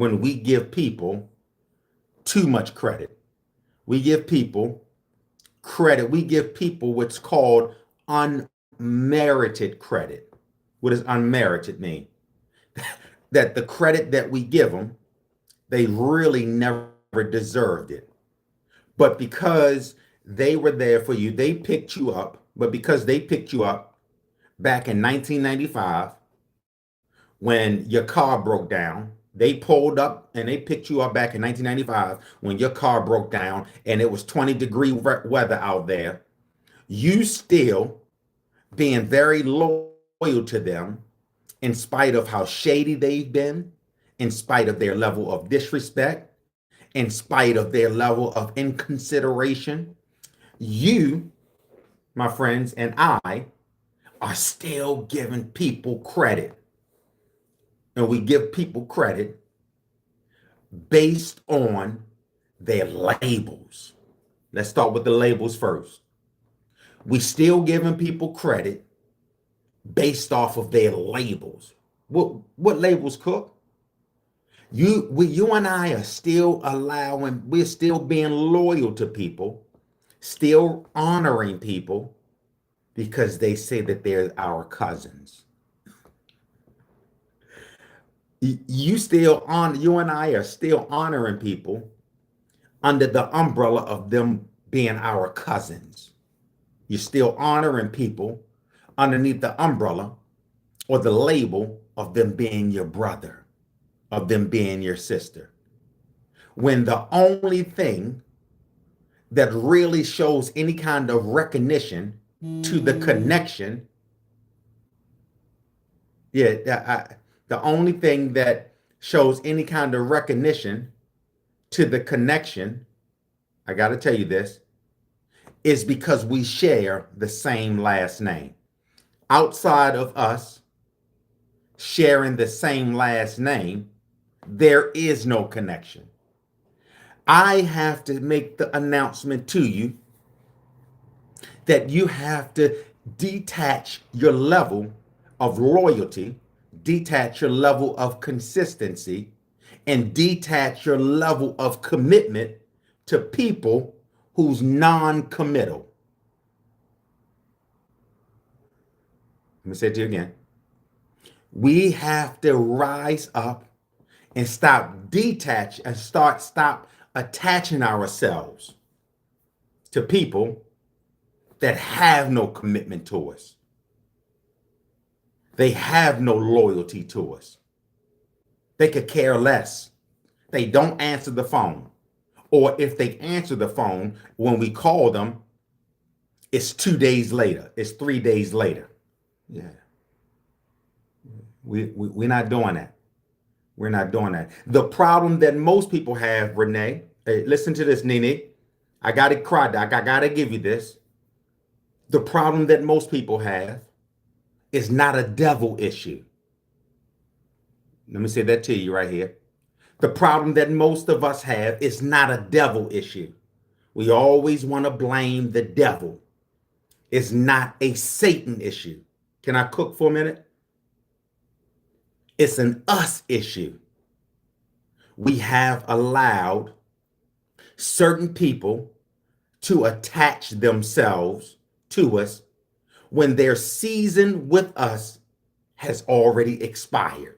when we give people too much credit. We give people credit. We give people what's called unmerited credit. What does unmerited mean? That the credit that we give them, they really never deserved it. But because they were there for you, they picked you up. But because they picked you up back in 1995, when your car broke down, they pulled up and they picked you up back in 1995 when your car broke down and it was 20-degree weather out there. You still being very loyal to them in spite of how shady they've been, in spite of their level of disrespect, in spite of their level of inconsideration. You, my friends, and I are still giving people credit. And we give people credit based on their labels. Let's start with the labels first. We still giving people credit based off of their labels. What labels, Cook? You and I are still we're still being loyal to people, still honoring people because they say that they're our cousins. You and I are still honoring people under the umbrella of them being our cousins. You're still honoring people underneath the umbrella or the label of them being your brother, of them being your sister. When the only thing that really shows any kind of recognition to the connection, the only thing that shows any kind of recognition to the connection, I got to tell you this, is because we share the same last name. Outside of us sharing the same last name, there is no connection. I have to make the announcement to you that you have to detach your level of loyalty, detach your level of consistency, and detach your level of commitment to people who's non-committal. Let me say it to you again. We have to rise up and stop attaching ourselves to people that have no commitment to us. They have no loyalty to us. They could care less. They don't answer the phone. Or if they answer the phone, when we call them, it's 2 days later. It's 3 days later. Yeah. We're not doing that. We're not doing that. The problem that most people have, Renee, hey, listen to this, Nene. I got to cry, Doc. I got to give you this. The problem that most people have is not a devil issue. Let me say that to you right here. The problem that most of us have is not a devil issue. We always want to blame the devil. It's not a Satan issue. Can I cook for a minute? It's an us issue. We have allowed certain people to attach themselves to us when their season with us has already expired.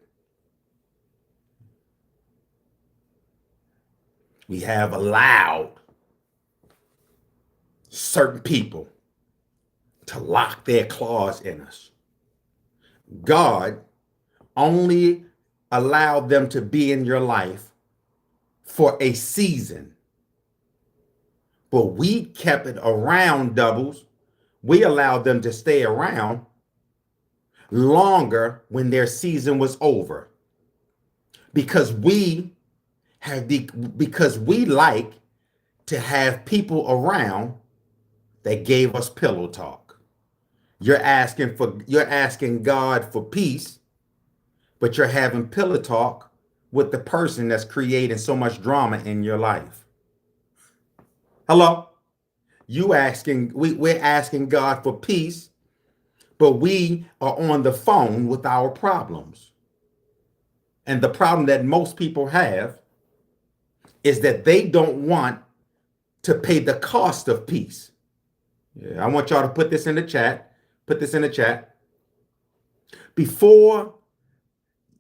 We have allowed certain people to lock their claws in us. God only allowed them to be in your life for a season. But we kept it around, Doubles. We allowed them to stay around longer when their season was over. Because we like to have people around that gave us pillow talk. You're asking God for peace, but you're having pillow talk with the person that's creating so much drama in your life. Hello? We're asking God for peace, but we are on the phone with our problems. And the problem that most people have is that they don't want to pay the cost of peace. Yeah, I want y'all to put this in the chat. Put this in the chat. Before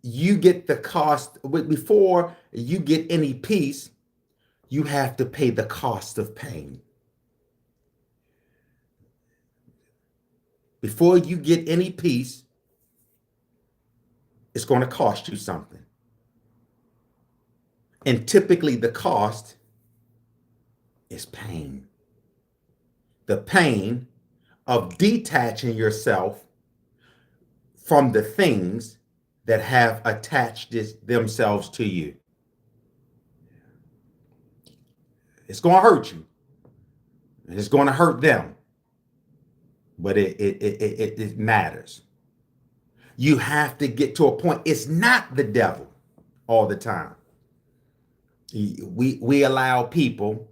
you get the cost, before you get any peace, you have to pay the cost of pain. Before you get any peace, it's going to cost you something. And typically the cost is pain. The pain of detaching yourself from the things that have attached themselves to you. It's going to hurt you. It's going to hurt them. But it matters. You have to get to a point. It's not the devil all the time. We allow people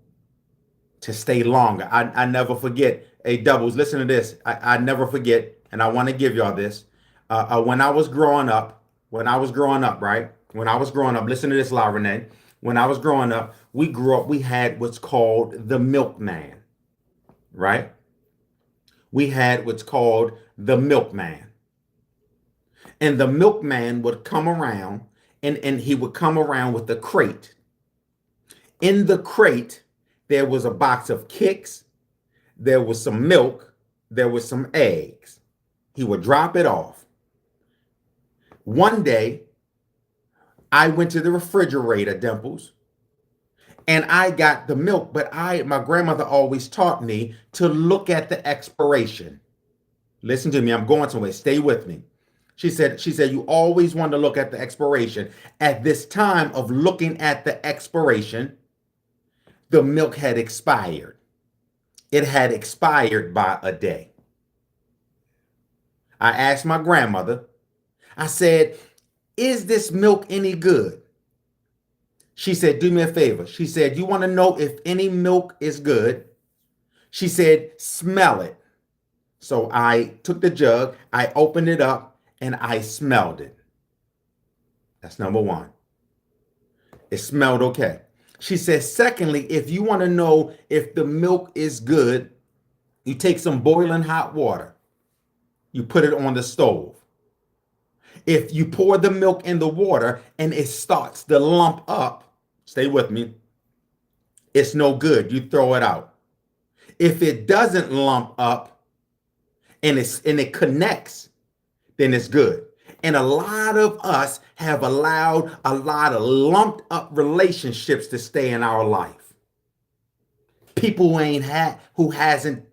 to stay longer. I never forget. Hey, doubles, listen to this. I never forget, and I want to give y'all this. When I was growing up, right? When I was growing up, listen to this, La Renee. When I was growing up, we had what's called the milkman, right? We had what's called the milkman. And the milkman would come around and he would come around with a crate. In the crate, there was a box of Kix, there was some milk, there was some eggs. He would drop it off. One day, I went to the refrigerator, Dimples, and I got the milk, but my grandmother always taught me to look at the expiration. Listen to me, I'm going somewhere, stay with me. She said, you always want to look at the expiration. At this time of looking at the expiration, the milk had expired. It had expired by a day. I asked my grandmother, I said, is this milk any good? She said, do me a favor. She said, you want to know if any milk is good? She said, smell it. So I took the jug, I opened it up, and I smelled it. That's number one. It smelled okay. She said, secondly, if you want to know if the milk is good, you take some boiling hot water. You put it on the stove. If you pour the milk in the water and it starts to lump up, stay with me, it's no good. You throw it out. If it doesn't lump up and it connects, then it's good. And a lot of us have allowed a lot of lumped up relationships to stay in our life. People who hasn't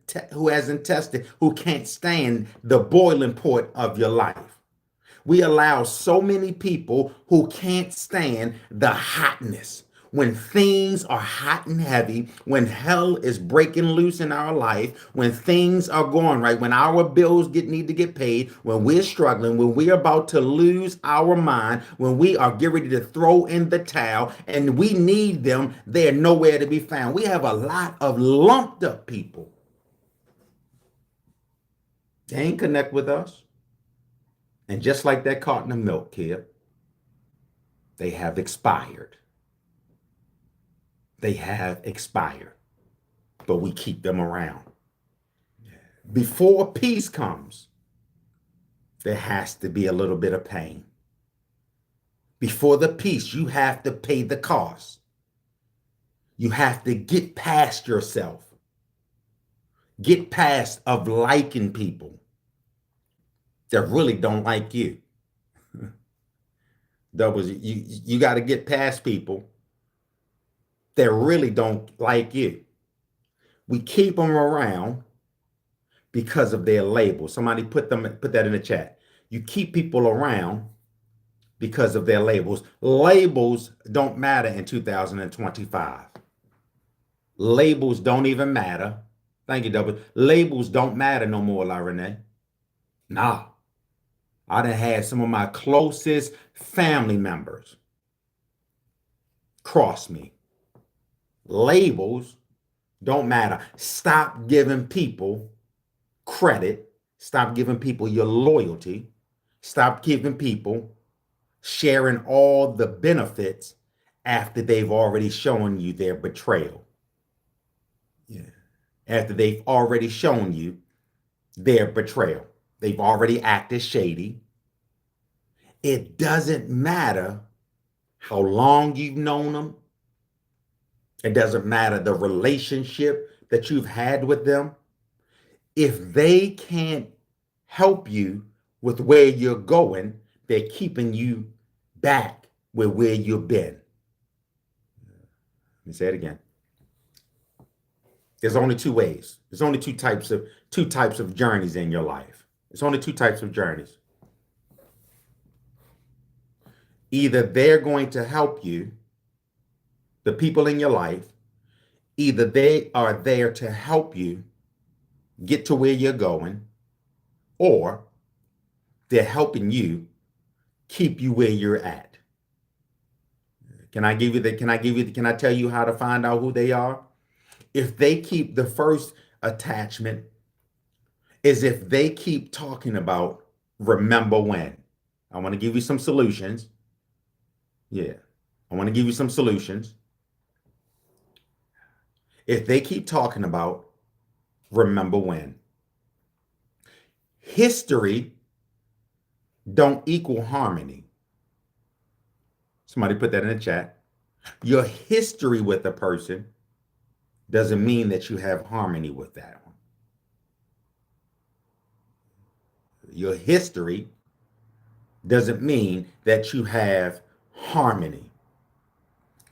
tested, who can't stand the boiling point of your life. We allow so many people who can't stand the hotness. When things are hot and heavy, when hell is breaking loose in our life, when things are going right, when our bills need to get paid, when we're struggling, when we're about to lose our mind, when we are getting ready to throw in the towel and we need them, they're nowhere to be found. We have a lot of lumped up people. They ain't connect with us. And just like that carton of milk, kid, they have expired. They have expired, but we keep them around. Before peace comes, there has to be a little bit of pain. Before the peace, you have to pay the cost. You have to get past yourself. Get past of liking people that really don't like you. You got to get past people that really don't like you. We keep them around because of their label. Somebody put that in the chat. You keep people around because of their labels. Labels don't matter in 2025. Labels don't even matter. Thank you, W. Labels don't matter no more, La Renee. Nah. I done had some of my closest family members cross me. Labels don't matter. Stop giving people credit. Stop giving people your loyalty. Stop giving people sharing all the benefits after they've already shown you their betrayal. Yeah. After they've already shown you their betrayal. They've already acted shady. It doesn't matter how long you've known them. It doesn't matter the relationship that you've had with them. If they can't help you with where you're going, they're keeping you back with where you've been. Let me say it again. There's only two ways. There's only two types of journeys in your life. There's only two types of journeys. Either they're going to help you, the people in your life, either they are there to help you get to where you're going, or they're helping you keep you where you're at. Can I tell you how to find out who they are? If they keep the first attachment is if they keep talking about remember when. I want to give you some solutions. Yeah. I want to give you some solutions. If they keep talking about remember when. History don't equal harmony. Somebody put that in the chat. Your history with a person doesn't mean that you have harmony with that one. Your history doesn't mean that you have harmony.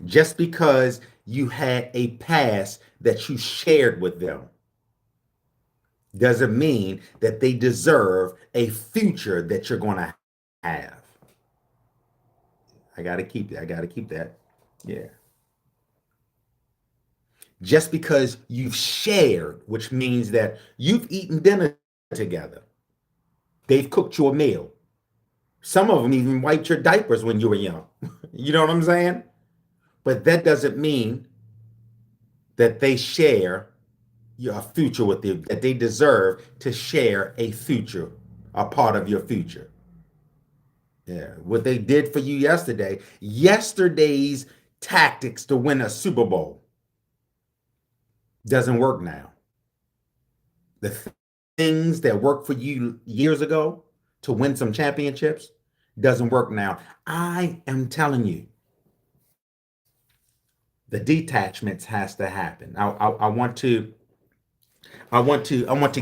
Just because you had a past that you shared with them doesn't mean that they deserve a future that you're going to have. I got to keep that. Yeah. Just because you've shared, which means that you've eaten dinner together. They've cooked you a meal. Some of them even wiped your diapers when you were young. You know what I'm saying? But that doesn't mean that they share your future with you, that they deserve to share a future, a part of your future. Yeah, what they did for you yesterday's tactics to win a Super Bowl doesn't work now. The things that worked for you years ago to win some championships doesn't work now. I am telling you, the detachments has to happen. I want to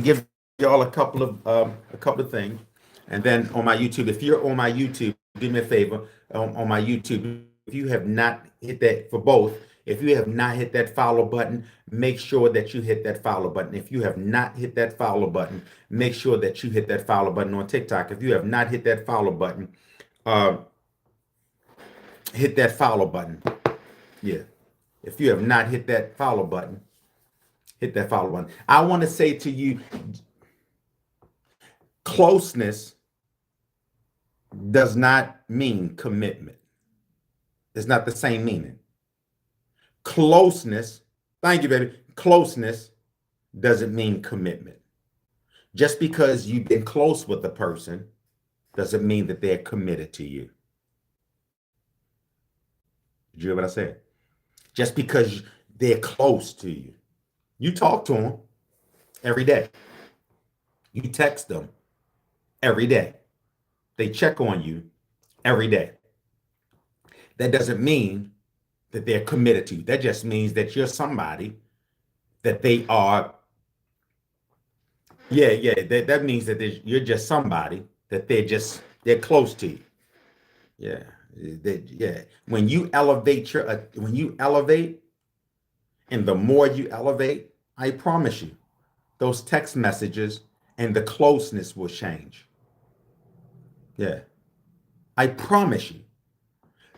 give y'all a couple of things, and then on my YouTube, if you're on my YouTube, do me a favor on my YouTube. If you have not hit that for both, if you have not hit that follow button, make sure that you hit that follow button. If you have not hit that follow button, make sure that you hit that follow button on TikTok. If you have not hit that follow button, hit that follow button. Yeah. If you have not hit that follow button, hit that follow button. I want to say to you, closeness does not mean commitment. It's not the same meaning. Closeness, thank you, baby. Closeness doesn't mean commitment. Just because you've been close with the person doesn't mean that they're committed to you. Did you hear what I said? Just because they're close to you. You talk to them every day. You text them every day. They check on you every day. That doesn't mean that they're committed to you. That just means that you're somebody that they are. That means that you're just somebody that they're close to you. Yeah. When you elevate, and the more you elevate, I promise you, those text messages and the closeness will change. Yeah. I promise you,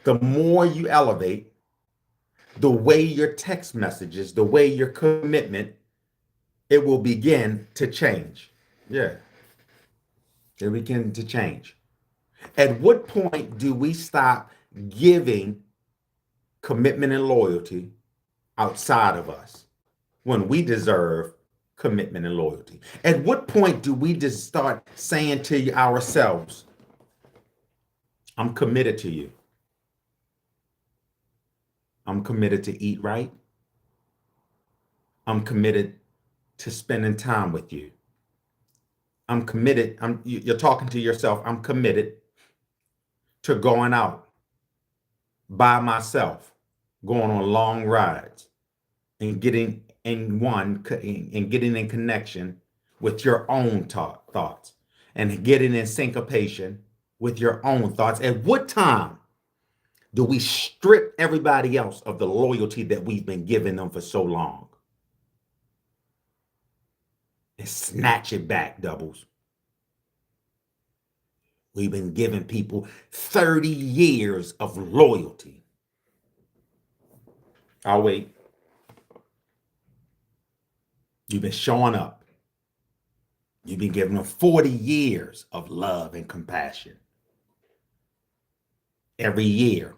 the more you elevate, the way your text messages, the way your commitment, it will begin to change. Yeah. It will begin to change. At what point do we stop giving commitment and loyalty outside of us when we deserve commitment and loyalty? At what point do we just start saying to ourselves, I'm committed to you. I'm committed to eat right. I'm committed to spending time with you. I'm committed. You're talking to yourself. I'm committed to going out by myself, going on long rides and getting getting in connection with your own thoughts and getting in syncopation with your own thoughts. At what time do we strip everybody else of the loyalty that we've been giving them for so long and snatch it back, doubles? We've been giving people 30 years of loyalty. I'll wait. You've been showing up. You've been giving them 40 years of love and compassion. Every year,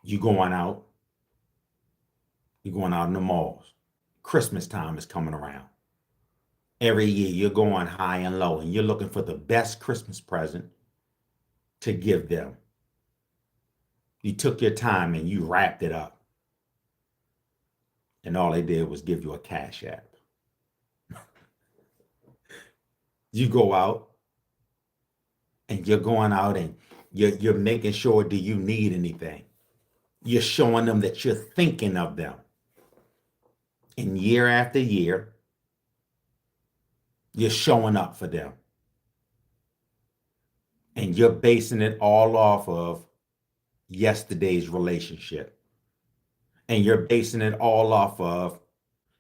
you're going out in the malls. Christmas time is coming around. Every year, you're going high and low, and you're looking for the best Christmas present to give them. You took your time and you wrapped it up. And all they did was give you a cash app. You go out and you're going out and you're making sure, do you need anything? You're showing them that you're thinking of them. And year after year, you're showing up for them. And you're basing it all off of yesterday's relationship. And you're basing it all off of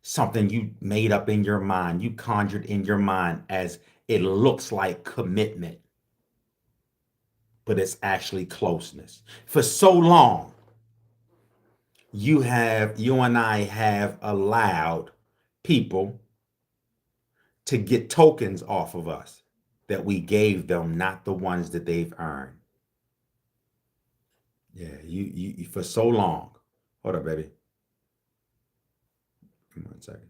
something you made up in your mind, you conjured in your mind as it looks like commitment, but it's actually closeness. For so long, you and I have allowed people to get tokens off of us that we gave them, not the ones that they've earned. Yeah, you for so long. Hold up, baby. Come on a second.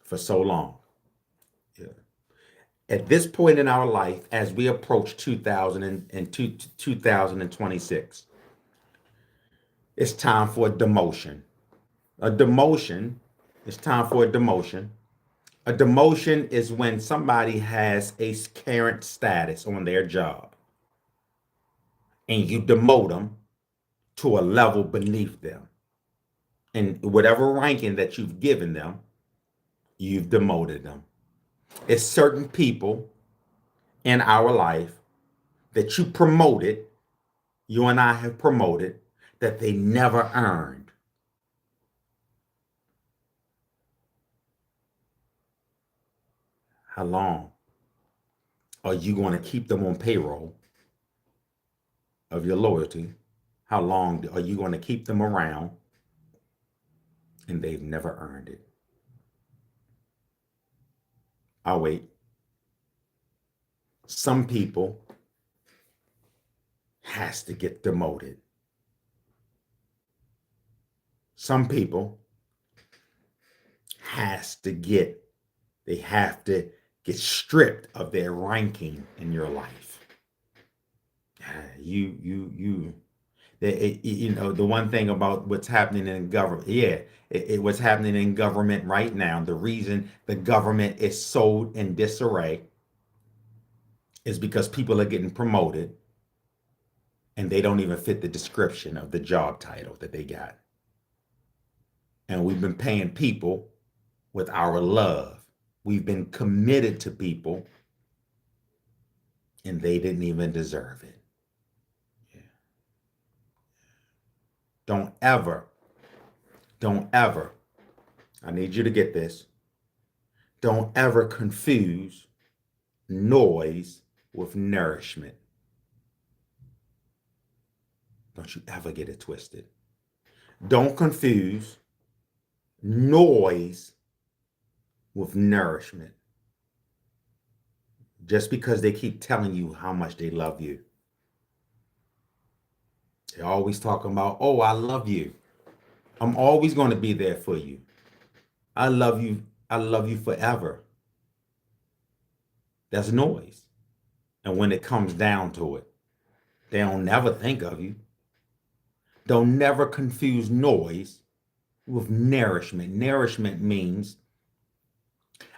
For so long. Yeah. At this point in our life, as we approach 2026, it's time for a demotion. A demotion, it's time for a demotion. A demotion is when somebody has a current status on their job and you demote them to a level beneath them. And whatever ranking that you've given them, you've demoted them. It's certain people in our life that you promoted, you and I have promoted, that they never earned. How long are you going to keep them on payroll of your loyalty? How long are you going to keep them around and they've never earned it? I'll wait. Some people has to get demoted. Some people they have to get stripped of their ranking in your life. You know, the one thing about what's happening in government, what's happening in government right now, the reason the government is so in disarray is because people are getting promoted and they don't even fit the description of the job title that they got. And we've been paying people with our love. We've been committed to people and they didn't even deserve it. Yeah. Don't ever, I need you to get this. Don't ever confuse noise with nourishment. Don't you ever get it twisted. Don't confuse noise with nourishment. Just because they keep telling you how much they love you. They're always talking about, oh, I love you. I'm always going to be there for you. I love you. I love you forever. That's noise. And when it comes down to it, they don't never think of you. Don't never confuse noise with nourishment. Nourishment means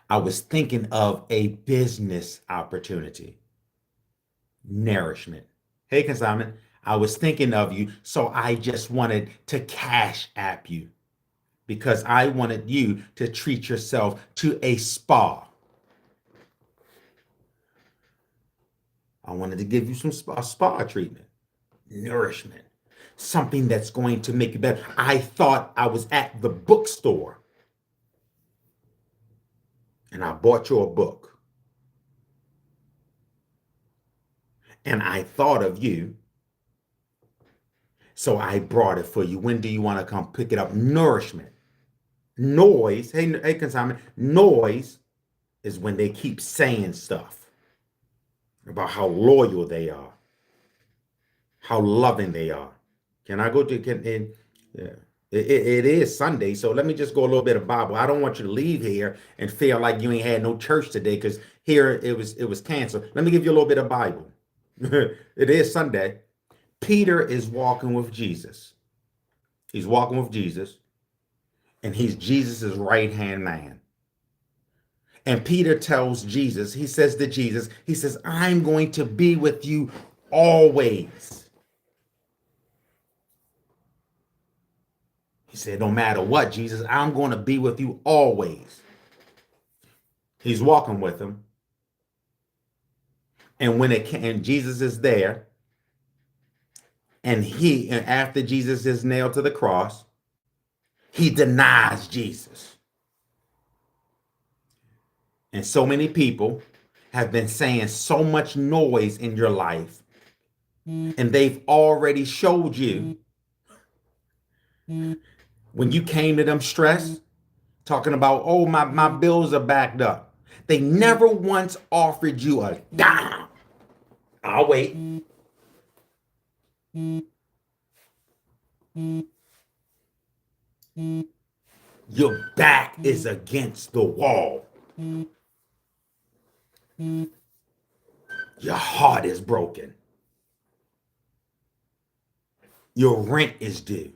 I was thinking of a business opportunity. Nourishment. Hey, consignment, I was thinking of you, so I just wanted to cash app you because I wanted you to treat yourself to a spa. I wanted to give you some spa treatment, nourishment, something that's going to make you better. I thought I was at the bookstore and I bought you a book. And I thought of you, so I brought it for you. When do you want to come pick it up? Nourishment. Noise, hey, consignment, noise is when they keep saying stuff about how loyal they are, how loving they are. Can I go to, yeah. It is Sunday, so let me just go a little bit of Bible. I don't want you to leave here and feel like you ain't had no church today because here it was canceled. Let me give you a little bit of Bible. It is Sunday. Peter is walking with Jesus. He's walking with Jesus, and he's Jesus's right-hand man. And Peter tells Jesus, he says to Jesus, he says, I'm going to be with you always. He said, no matter what, Jesus, I'm going to be with you always. He's walking with him. And when it can, Jesus is there. And after Jesus is nailed to the cross, he denies Jesus. And so many people have been saying so much noise in your life, and they've already showed you when you came to them stressed, talking about, oh, my bills are backed up. They never once offered you a dime. I'll wait. Your back is against the wall. Your heart is broken. Your rent is due.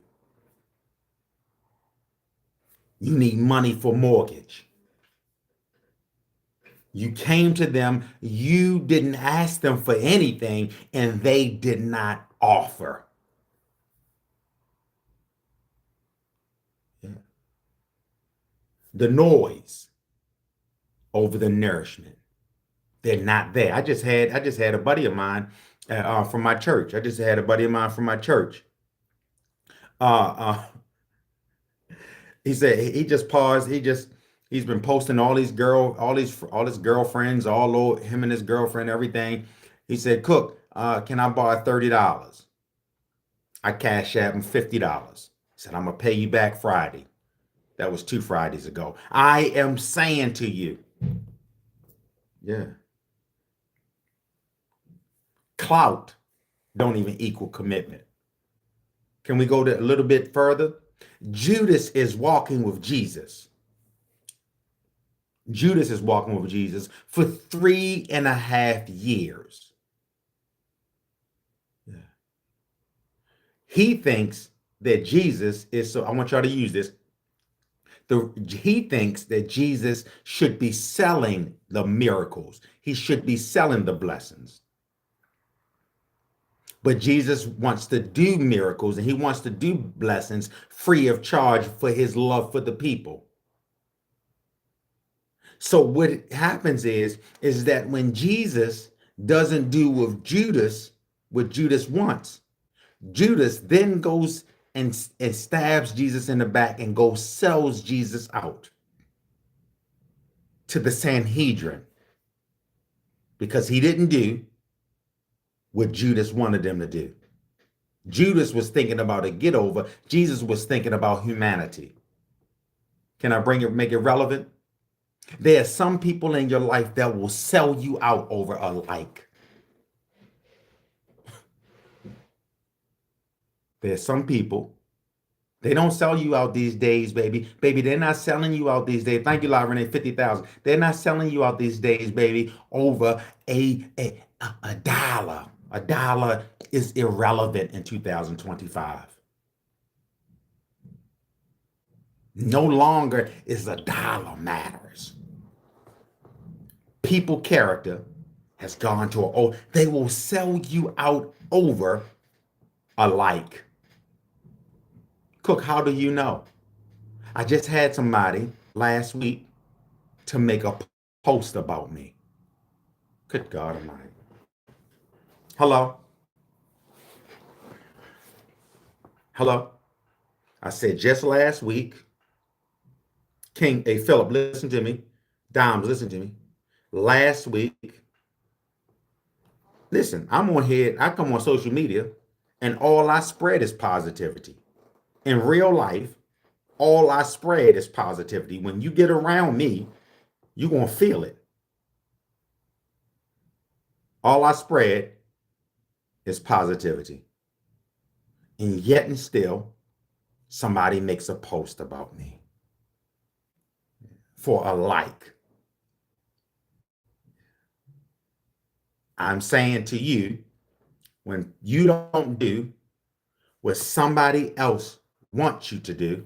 You need money for mortgage. You came to them, you didn't ask them for anything, and they did not offer. Yeah. The noise over the nourishment. They're not there. I just had a buddy of mine from my church. He said he just paused. He's been posting all his girlfriends, all over him and his girlfriend, everything. He said, Cook, can I borrow $30? I cash app him $50. He said, I'm gonna pay you back Friday. That was 2 Fridays ago. I am saying to you, yeah. Clout don't even equal commitment. Can we go a little bit further? Judas is walking with Jesus. Judas is walking with Jesus for 3.5 years. Yeah. He thinks that Jesus is, so I want y'all to use this. He thinks that Jesus should be selling the miracles. He should be selling the blessings. But Jesus wants to do miracles and he wants to do blessings free of charge for his love for the people. So what happens is that when Jesus doesn't do with Judas what Judas wants, Judas then goes and stabs Jesus in the back and goes sells Jesus out to the Sanhedrin because he didn't do what Judas wanted them to do. Judas was thinking about a get over. Jesus was thinking about humanity. Can I make it relevant? There are some people in your life that will sell you out over a like. There are some people They don't sell you out these days, baby. Baby, they're not selling you out these days. Thank you, Renee, 50,000. They're not selling you out these days, baby, over a dollar. A dollar is irrelevant in 2025. No longer is a dollar matters. People character has gone to they will sell you out over a like. Cook, how do you know? I just had somebody last week to make a post about me. Good God Almighty. Hello? Hello? I said just last week, Philip, listen to me. Dimes, listen to me. Last week, listen, I come on social media, and all I spread is positivity. In real life, all I spread is positivity. When you get around me, you're going to feel it. All I spread is positivity. And yet and still, somebody makes a post about me for a like. I'm saying to you, when you don't do what somebody else wants you to do,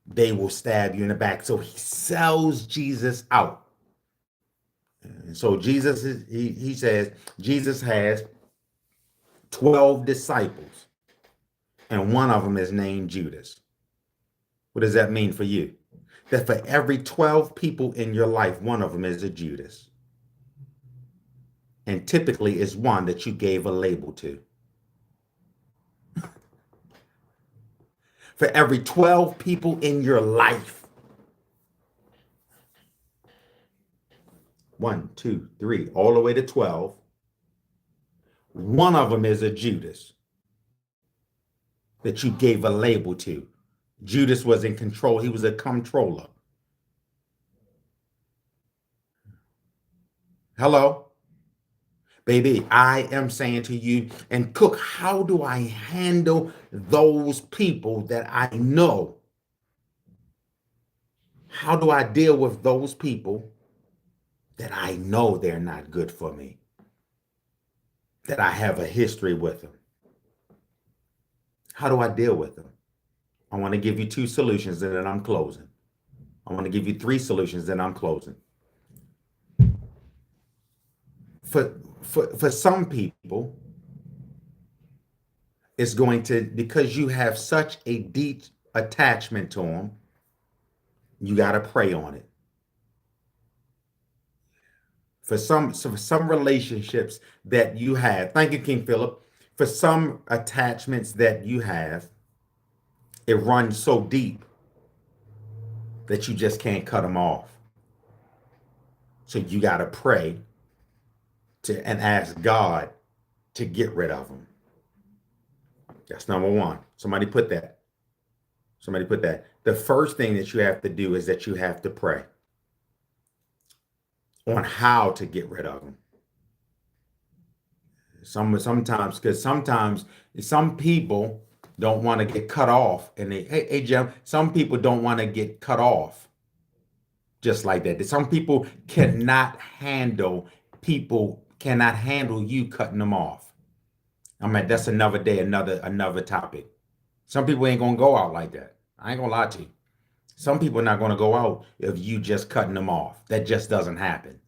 they will stab you in the back. So he sells Jesus out. And so Jesus he says Jesus has 12 disciples, and one of them is named Judas. What does that mean for you? That for every 12 people in your life, one of them is a Judas. And typically it's one that you gave a label to. For every 12 people in your life, 1, 2, 3, all the way to 12, one of them is a Judas that you gave a label to. Judas was in control. He was a controller. Hello? Baby, I am saying to you, and Cook, how do I handle those people that I know? How do I deal with those people that I know they're not good for me? That I have a history with them? How do I deal with them? I want to give you 2 solutions and then I'm closing. I want to give you 3 solutions, then I'm closing. For some people, it's going to, because you have such a deep attachment to them, you got to pray on it. For some relationships that you have, thank you, King Philip, for some attachments that you have, it runs so deep that you just can't cut them off. So you got to pray and ask God to get rid of them. That's number 1. Somebody put that. Somebody put that. The first thing that you have to do is that you have to pray on how to get rid of them. Sometimes, because sometimes some people don't want to get cut off, and hey Jim, some people don't want to get cut off just like that. Some people cannot handle you cutting them off. I mean, that's another day, another topic. Some people ain't gonna go out like that. I ain't gonna lie to you. Some people are not gonna go out if you just cutting them off. That just doesn't happen.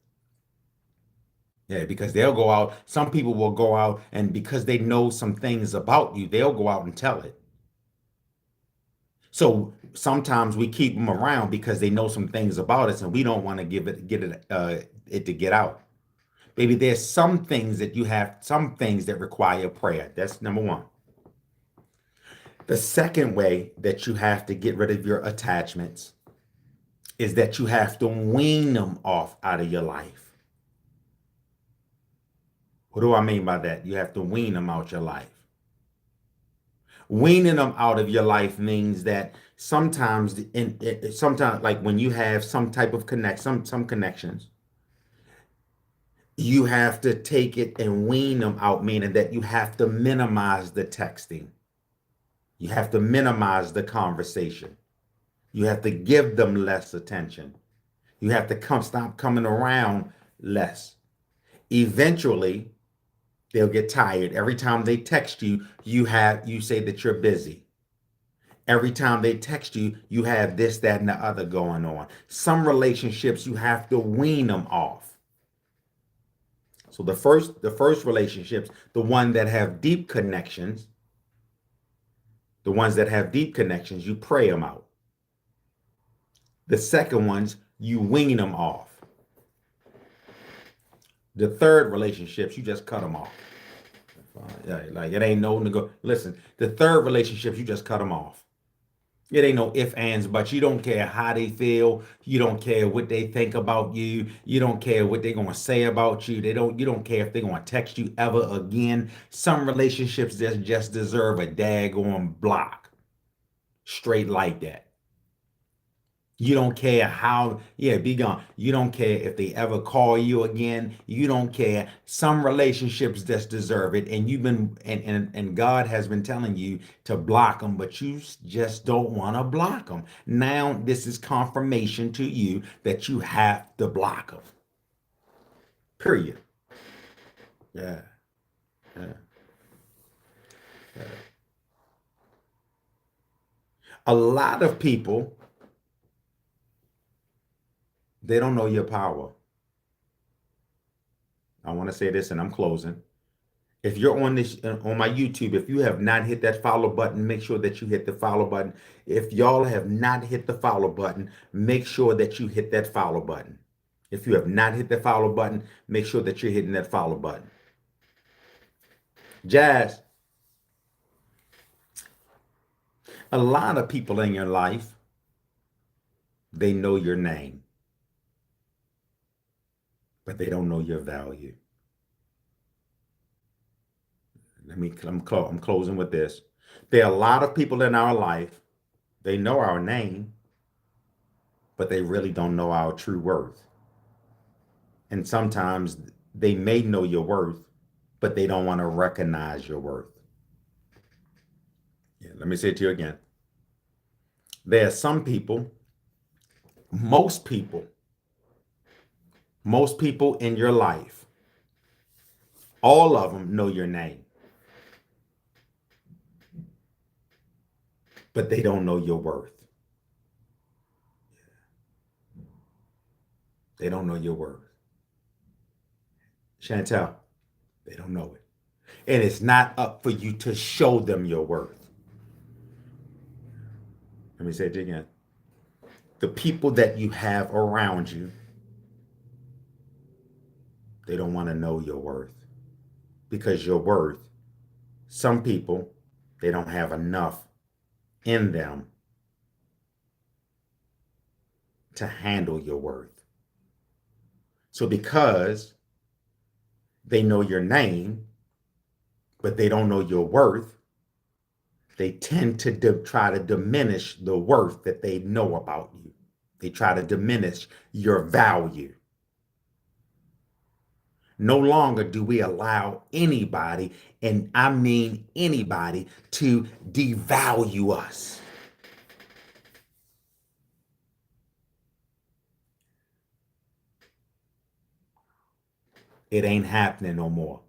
Yeah, because they'll go out. Some people will go out, and because they know some things about you, they'll go out and tell it. So sometimes we keep them around because they know some things about us, and we don't want to it to get out. Baby, there's some things that require prayer. That's number 1. The second way that you have to get rid of your attachments is that you have to wean them off out of your life. What do I mean by that? You have to wean them out your life. Weaning them out of your life means that sometimes like when you have some type of some connections, you have to take it and wean them out, meaning that you have to minimize the texting. You have to minimize the conversation. You have to give them less attention. You have to stop coming around less. Eventually, they'll get tired. Every time they text you, you say that you're busy. Every time they text you, you have this, that, and the other going on. Some relationships you have to wean them off. So the first relationships, the ones that have deep connections, you pray them out. The second ones, you wean them off. The third relationships, you just cut them off. Yeah, like it ain't no listen. The third relationships, you just cut them off. It ain't no ifs, ands, but you don't care how they feel. You don't care what they think about you. You don't care what they're gonna say about you. You don't care if they're gonna text you ever again. Some relationships just deserve a daggone block. Straight like that. You don't care how, yeah, be gone. You don't care if they ever call you again. You don't care. Some relationships just deserve it. And you've been, and God has been telling you to block them, but you just don't want to block them. Now, this is confirmation to you that you have to block them. Period. Yeah. Yeah. Yeah. A lot of people, they don't know your power. I want to say this and I'm closing. If you're on this on my YouTube, if you have not hit that follow button, make sure that you hit the follow button. If y'all have not hit the follow button, make sure that you hit that follow button. If you have not hit the follow button, make sure that you're hitting that follow button. Jazz, a lot of people in your life, they know your name, but they don't know your value. I'm closing with this. There are a lot of people in our life, they know our name, but they really don't know our true worth. And sometimes they may know your worth, but they don't want to recognize your worth. Yeah, let me say it to you again. There are some people, most people, most people in your life, all of them know your name, but they don't know your worth. They don't know your worth. Chantel, they don't know it. And it's not up for you to show them your worth. Let me say it again. The people that you have around you, they don't want to know your worth. Because your worth, some people, they don't have enough in them to handle your worth. So because they know your name, but they don't know your worth, they tend to try to diminish the worth that they know about you. They try to diminish your value. No longer do we allow anybody, and I mean anybody, to devalue us. It ain't happening no more.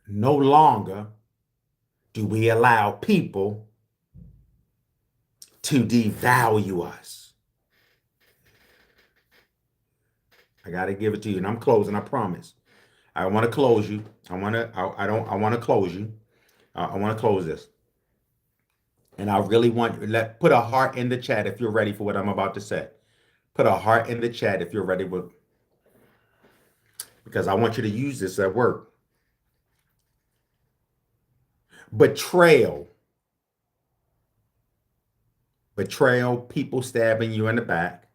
No longer do we allow people to devalue us. I got to give it to you, and I'm closing, I promise. I want to close you. I want to close you. I want to close this. And I really want put a heart in the chat if you're ready for what I'm about to say. Put a heart in the chat if you're ready with, because I want you to use this at work. Betrayal. Betrayal, people stabbing you in the back,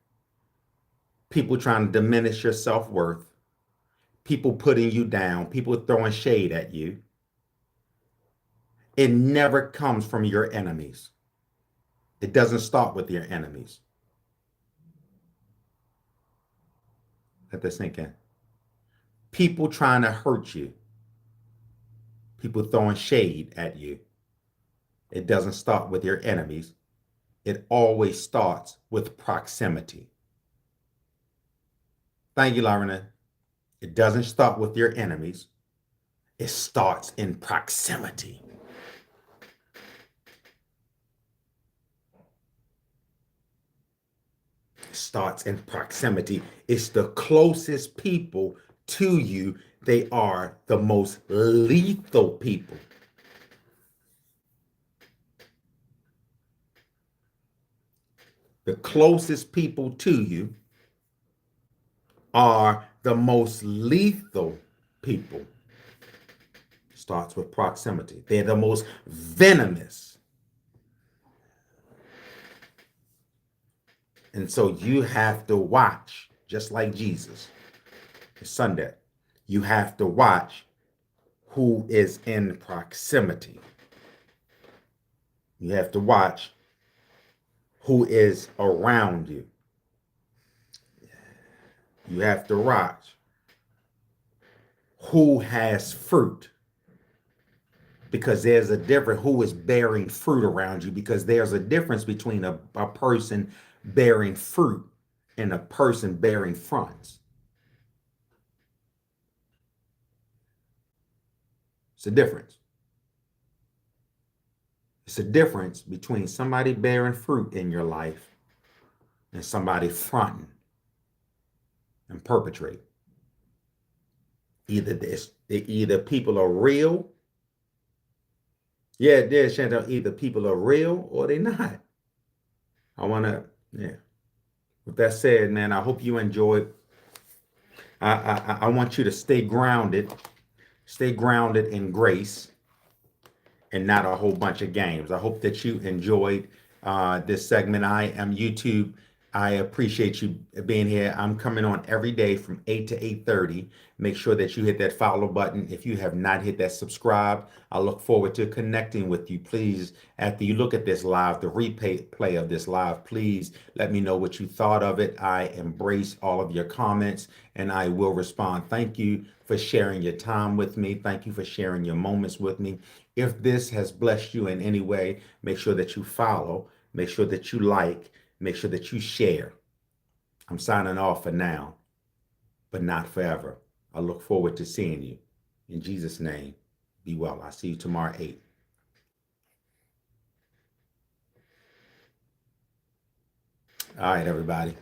people trying to diminish your self-worth, people putting you down, people throwing shade at you. It never comes from your enemies. It doesn't start with your enemies. Let that sink in. People trying to hurt you, people throwing shade at you, It doesn't start with your enemies. It always starts with proximity. Thank you, Larina. It doesn't start with your enemies. It starts in proximity. It starts in proximity. It's the closest people to you. They are the most lethal people. The closest people to you are the most lethal people. Starts with proximity. They're the most venomous. And so you have to watch, just like Jesus. It's Sunday. You have to watch who is in proximity. You have to watch who is around you. You have to watch who has fruit. Because there's a difference who is bearing fruit around you, because there's a difference between a person bearing fruit and a person bearing fronts. It's a difference. It's a difference between somebody bearing fruit in your life and somebody fronting and perpetrating. Either people are real. Yeah, there's Chantal. Either people are real or they're not. Yeah. With that said, man, I hope you enjoyed. I want you to stay grounded in grace and not a whole bunch of games. I hope that you enjoyed this segment. I am YouTube. I appreciate you being here. I'm coming on every day from 8 to 8:30. Make sure that you hit that follow button. If you have not hit that subscribe, I look forward to connecting with you. Please, after you look at this live, the replay of this live, please let me know what you thought of it. I embrace all of your comments and I will respond. Thank you for sharing your time with me. Thank you for sharing your moments with me. If this has blessed you in any way, make sure that you follow, make sure that you like, make sure that you share. I'm signing off for now, but not forever. I look forward to seeing you. In Jesus' name, be well. I'll see you tomorrow at 8. All right, everybody.